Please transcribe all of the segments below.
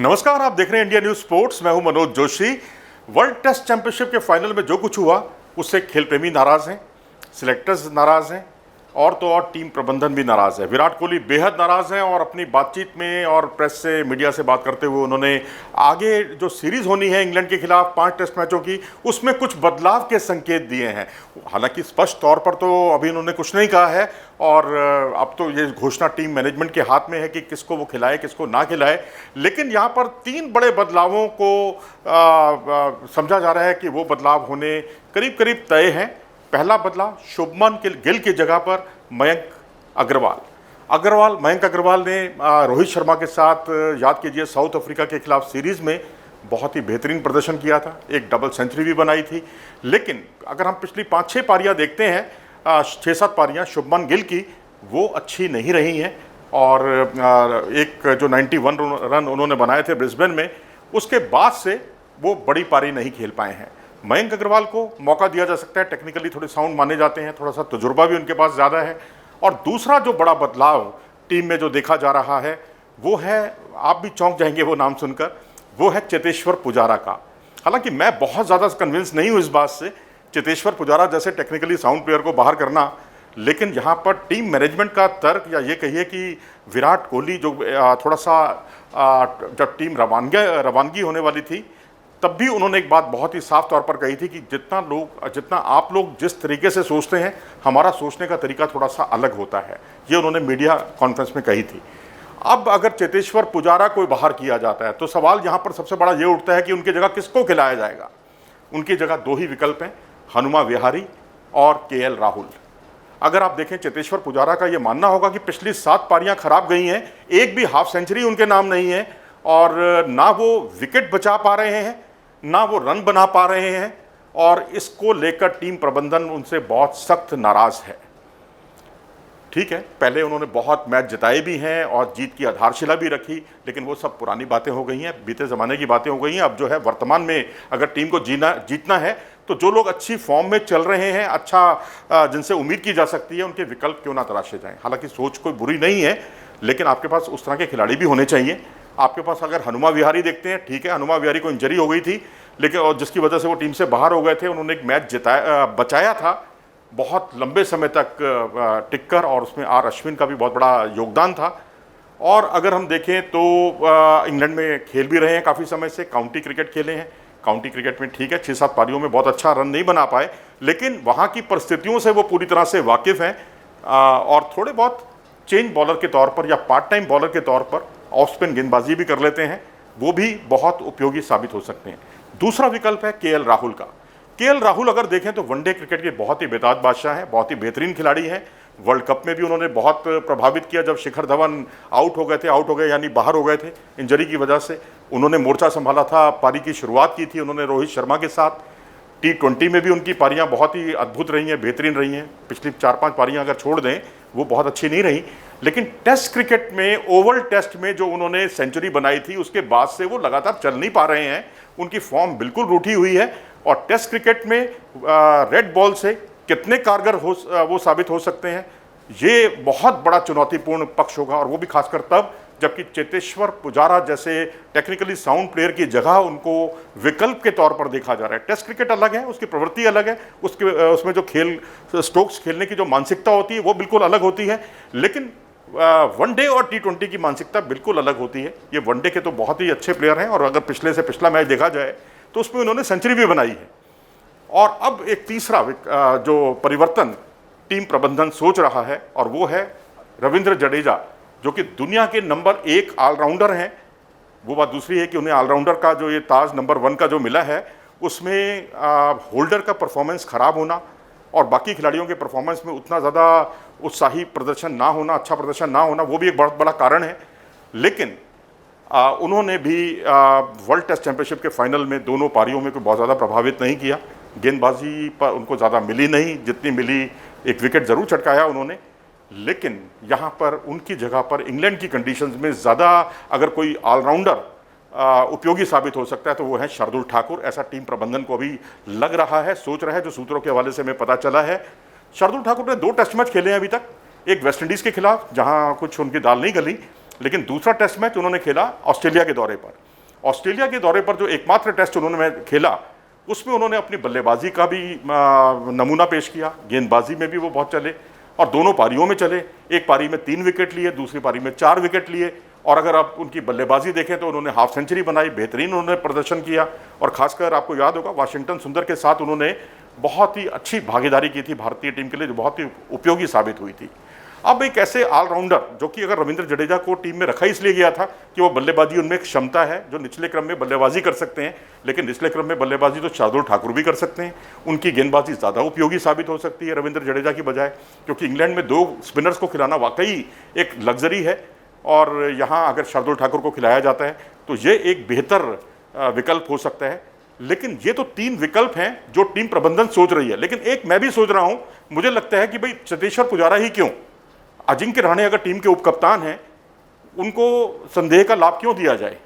नमस्कार, आप देख रहे हैं इंडिया न्यूज स्पोर्ट्स। मैं हूं Manoj Joshi. World test championship के फाइनल में जो कुछ हुआ उससे खेल प्रेमी नाराज हैं, सिलेक्टर्स नाराज हैं और तो और टीम प्रबंधन भी नाराज है। विराट कोहली बेहद नाराज हैं और अपनी बातचीत में और प्रेस से, मीडिया से बात करते हुए उन्होंने आगे जो सीरीज होनी है इंग्लैंड के खिलाफ 5 टेस्ट मैचों की, उसमें कुछ बदलाव के संकेत दिए हैं। हालांकि स्पष्ट तौर पर तो अभी उन्होंने कुछ नहीं कहा है और अब तो ये घोषणा टीम मैनेजमेंट के हाथ में है कि किसको वो खिलाए किसको ना खिलाए। लेकिन यहाँ पर 3 बड़े बदलावों को समझा जा रहा है कि वो बदलाव होने करीब करीब तय हैं। पहला बदलाव, शुभमन गिल की जगह पर मयंक अग्रवाल ने रोहित शर्मा के साथ, याद कीजिए, साउथ अफ्रीका के खिलाफ सीरीज में बहुत ही बेहतरीन प्रदर्शन किया था, एक डबल सेंचुरी भी बनाई थी। लेकिन अगर हम पिछली 5-6 पारियां देखते हैं, 6-7 पारियां शुभमन गिल की, वो अच्छी नहीं रही हैं और एक जो 91 रन उन्होंने बनाए थे ब्रिस्बेन में, उसके बाद से वो बड़ी पारी नहीं खेल पाए हैं। मयंक अग्रवाल को मौका दिया जा सकता है, टेक्निकली थोड़े साउंड माने जाते हैं, थोड़ा सा तजुर्बा भी उनके पास ज़्यादा है। और दूसरा जो बड़ा बदलाव टीम में जो देखा जा रहा है वो है, आप भी चौंक जाएंगे वो नाम सुनकर, वो है चेतेश्वर पुजारा का। हालांकि मैं बहुत ज़्यादा कन्विंस नहीं हूँ इस बात से, चेतेश्वर पुजारा जैसे टेक्निकली साउंड प्लेयर को बाहर करना, लेकिन यहाँ पर टीम मैनेजमेंट का तर्क, या ये कहिए कि विराट कोहली जो थोड़ा सा जब टीम रवानगी होने वाली थी तब भी उन्होंने एक बात बहुत ही साफ तौर पर कही थी कि जितना आप लोग जिस तरीके से सोचते हैं, हमारा सोचने का तरीका थोड़ा सा अलग होता है। ये उन्होंने मीडिया कॉन्फ्रेंस में कही थी। अब अगर चेतेश्वर पुजारा को बाहर किया जाता है तो सवाल यहाँ पर सबसे बड़ा ये उठता है कि उनकी जगह किसको खिलाया जाएगा। उनकी जगह 2 ही विकल्प हैं, हनुमा विहारी और केएल राहुल। अगर आप देखें, चेतेश्वर पुजारा का ये मानना होगा कि पिछली 7 पारियां खराब गई हैं, एक भी हाफ सेंचुरी उनके नाम नहीं है और ना वो विकेट बचा पा रहे हैं, ना वो रन बना पा रहे हैं, और इसको लेकर टीम प्रबंधन उनसे बहुत सख्त नाराज है। ठीक है, पहले उन्होंने बहुत मैच जिताए भी हैं और जीत की आधारशिला भी रखी, लेकिन वो सब पुरानी बातें हो गई हैं, बीते ज़माने की बातें हो गई हैं। अब जो है वर्तमान में अगर टीम को जीतना है तो जो लोग अच्छी फॉर्म में चल रहे हैं, अच्छा जिनसे उम्मीद की जा सकती है, उनके विकल्प क्यों ना तराशे जाएं। हालांकि सोच कोई बुरी नहीं है, लेकिन आपके पास उस तरह के खिलाड़ी भी होने चाहिए। आपके पास अगर हनुमा विहारी देखते हैं, ठीक है, हनुमा विहारी को इंजरी हो गई थी, लेकिन और जिसकी वजह से वो टीम से बाहर हो गए थे, उन्होंने एक मैच बचाया था बहुत लंबे समय तक टिककर, और उसमें आर अश्विन का भी बहुत बड़ा योगदान था। और अगर हम देखें तो इंग्लैंड में खेल भी रहे हैं काफ़ी समय से, काउंटी क्रिकेट खेले हैं। काउंटी क्रिकेट में ठीक है 6-7 पारियों में बहुत अच्छा रन नहीं बना पाए, लेकिन वहाँ की परिस्थितियों से वो पूरी तरह से वाकिफ़ हैं और थोड़े बहुत चेंज बॉलर के तौर पर या पार्ट टाइम बॉलर के तौर पर ऑफ स्पिन गेंदबाजी भी कर लेते हैं, वो भी बहुत उपयोगी साबित हो सकते हैं। दूसरा विकल्प है केएल राहुल का। केएल राहुल अगर देखें तो वनडे क्रिकेट के बहुत ही बेताज बादशाह हैं, बहुत ही बेहतरीन खिलाड़ी हैं। वर्ल्ड कप में भी उन्होंने बहुत प्रभावित किया, जब शिखर धवन आउट हो गए यानी बाहर हो गए थे इंजरी की वजह से, उन्होंने मोर्चा संभाला था, पारी की शुरुआत की थी उन्होंने रोहित शर्मा के साथ। T20 में भी उनकी पारियां बहुत ही अद्भुत रही हैं, बेहतरीन रही हैं। पिछली 4-5 पारियां अगर छोड़ दें वो बहुत अच्छी नहीं रही, लेकिन टेस्ट क्रिकेट में, ओवल टेस्ट में जो उन्होंने सेंचुरी बनाई थी, उसके बाद से वो लगातार चल नहीं पा रहे हैं, उनकी फॉर्म बिल्कुल रूठी हुई है। और टेस्ट क्रिकेट में रेड बॉल से कितने कारगर वो साबित हो सकते हैं, ये बहुत बड़ा चुनौतीपूर्ण पक्ष होगा, और वो भी खासकर तब जबकि चेतेश्वर पुजारा जैसे टेक्निकली साउंड प्लेयर की जगह उनको विकल्प के तौर पर देखा जा रहा है। टेस्ट क्रिकेट अलग है, उसकी प्रवृत्ति अलग है, उसमें जो स्ट्रोक्स खेलने की जो मानसिकता होती है वो बिल्कुल अलग होती है, लेकिन वनडे और T20 की मानसिकता बिल्कुल अलग होती है। ये वनडे के तो बहुत ही अच्छे प्लेयर हैं, और अगर पिछले से पिछला मैच देखा जाए तो उसमें उन्होंने सेंचुरी भी बनाई है। और अब एक तीसरा जो परिवर्तन टीम प्रबंधन सोच रहा है, और वो है रविंद्र जडेजा, जो कि दुनिया के नंबर 1 ऑलराउंडर हैं। वो बात दूसरी है कि उन्हें ऑलराउंडर का जो ये ताज नंबर 1 का जो मिला है, उसमें होल्डर का परफॉर्मेंस ख़राब होना और बाकी खिलाड़ियों के परफॉर्मेंस में उतना ज़्यादा उत्साही प्रदर्शन ना होना, अच्छा प्रदर्शन ना होना, वो भी एक बहुत बड़ा कारण है। लेकिन उन्होंने भी वर्ल्ड टेस्ट चैंपियनशिप के फाइनल में दोनों पारियों में कोई बहुत ज़्यादा प्रभावित नहीं किया। गेंदबाजी पर उनको ज़्यादा मिली नहीं, जितनी मिली, एक विकेट ज़रूर चटकाया उन्होंने। लेकिन यहाँ पर उनकी जगह पर इंग्लैंड की कंडीशंस में ज़्यादा अगर कोई ऑलराउंडर उपयोगी साबित हो सकता है तो वो है शार्दुल ठाकुर। ऐसा टीम प्रबंधन को भी लग रहा है, सोच रहा है, जो सूत्रों के हवाले से हमें पता चला है। शार्दुल ठाकुर ने 2 टेस्ट मैच खेले हैं अभी तक, एक वेस्ट इंडीज़ के खिलाफ जहाँ कुछ उनकी दाल नहीं गली, लेकिन दूसरा टेस्ट मैच उन्होंने खेला ऑस्ट्रेलिया के दौरे पर। ऑस्ट्रेलिया के दौरे पर जो एकमात्र टेस्ट उन्होंने खेला उसमें उन्होंने अपनी बल्लेबाजी का भी नमूना पेश किया, गेंदबाजी में भी वो बहुत चले और दोनों पारियों में चले। एक पारी में 3 विकेट लिए, दूसरी पारी में 4 विकेट लिए और अगर आप उनकी बल्लेबाजी देखें तो उन्होंने हाफ सेंचुरी बनाई, बेहतरीन उन्होंने प्रदर्शन किया और खासकर आपको याद होगा वाशिंगटन सुंदर के साथ उन्होंने बहुत ही अच्छी भागीदारी की थी भारतीय टीम के लिए, जो बहुत ही उपयोगी साबित हुई थी। अब एक ऐसे ऑलराउंडर जो कि अगर रविंद्र जडेजा को टीम में रखा इसलिए गया था कि वो बल्लेबाजी उनमें एक क्षमता है, जो निचले क्रम में बल्लेबाजी कर सकते हैं, लेकिन निचले क्रम में बल्लेबाजी तो शार्दुल ठाकुर भी कर सकते हैं। उनकी गेंदबाजी ज़्यादा उपयोगी साबित हो सकती है रविंद्र जडेजा की बजाय, क्योंकि इंग्लैंड में 2 स्पिनर्स को खिलाना वाकई एक लग्जरी है और यहाँ अगर शार्दुल ठाकुर को खिलाया जाता है तो ये एक बेहतर विकल्प हो सकता है। लेकिन ये तो 3 विकल्प हैं जो टीम प्रबंधन सोच रही है, लेकिन एक मैं भी सोच रहा हूं, मुझे लगता है कि भाई चेतेश्वर पुजारा ही क्यों, अजिंक्य रहाणे अगर टीम के उपकप्तान हैं, उनको संदेह का लाभ क्यों दिया जाए।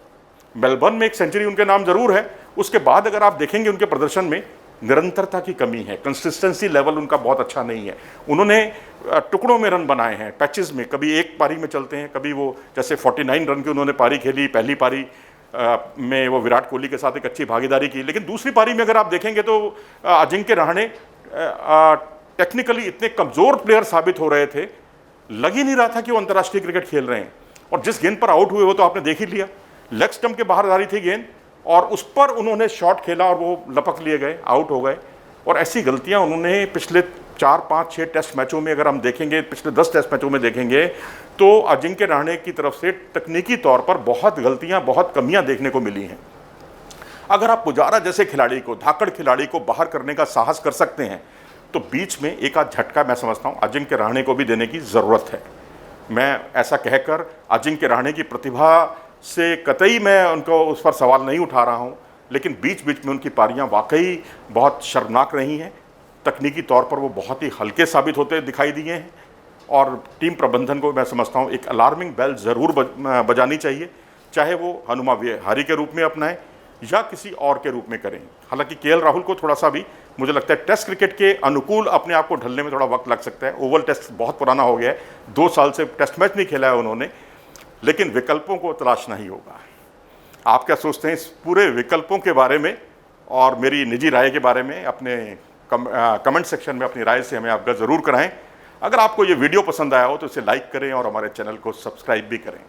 मेलबर्न में एक सेंचुरी उनके नाम जरूर है, उसके बाद अगर आप देखेंगे उनके प्रदर्शन में निरंतरता की कमी है, कंसिस्टेंसी लेवल उनका बहुत अच्छा नहीं है। उन्होंने टुकड़ों में रन बनाए हैं, पैचेस में, कभी एक पारी में चलते हैं, कभी वो जैसे 49 रन की उन्होंने पारी खेली, पहली पारी में वो विराट कोहली के साथ एक अच्छी भागीदारी की, लेकिन दूसरी पारी में अगर आप देखेंगे तो अजिंक्य रहाणे टेक्निकली इतने कमज़ोर प्लेयर साबित हो रहे थे, लग ही नहीं रहा था कि वो अंतर्राष्ट्रीय क्रिकेट खेल रहे हैं। और जिस गेंद पर आउट हुए वो तो आपने देख ही लिया, लेग स्टंप के बाहर जा रही थी गेंद और उस पर उन्होंने शॉट खेला और वो लपक लिए गए, आउट हो गए। और ऐसी गलतियां उन्होंने पिछले 4, 5, 6 टेस्ट मैचों में, अगर हम देखेंगे पिछले 10 टेस्ट मैचों में देखेंगे तो अजिंक्य रहाणे की तरफ से तकनीकी तौर पर बहुत गलतियां, बहुत कमियां देखने को मिली हैं। अगर आप पुजारा जैसे खिलाड़ी को, धाकड़ खिलाड़ी को बाहर करने का साहस कर सकते हैं तो बीच में एक आध झटका मैं समझता हूं अजिंक्य रहाणे को भी देने की ज़रूरत है। मैं ऐसा कहकर अजिंक्य रहाणे की प्रतिभा से कतई मैं उनको उस पर सवाल नहीं उठा रहा हूं, लेकिन बीच बीच में उनकी पारियां वाकई बहुत शर्मनाक रही हैं। तकनीकी तौर पर वो बहुत ही हल्के साबित होते दिखाई दिए हैं और टीम प्रबंधन को मैं समझता हूं एक अलार्मिंग बेल ज़रूर बजानी चाहिए, चाहे वो हनुमा विहारी के रूप में अपनाएं या किसी और के रूप में करें। हालांकि केएल राहुल को थोड़ा सा भी मुझे लगता है टेस्ट क्रिकेट के अनुकूल अपने आप को ढलने में थोड़ा वक्त लग सकता है। ओवल टेस्ट बहुत पुराना हो गया है, 2 साल से टेस्ट मैच नहीं खेला है उन्होंने, लेकिन विकल्पों को तलाशना ही होगा। आप क्या सोचते हैं इस पूरे विकल्पों के बारे में और मेरी निजी राय के बारे में? अपने कमेंट सेक्शन में अपनी राय से हमें अवगत ज़रूर कराएं। अगर आपको ये वीडियो पसंद आया हो तो इसे लाइक करें और हमारे चैनल को सब्सक्राइब भी करें।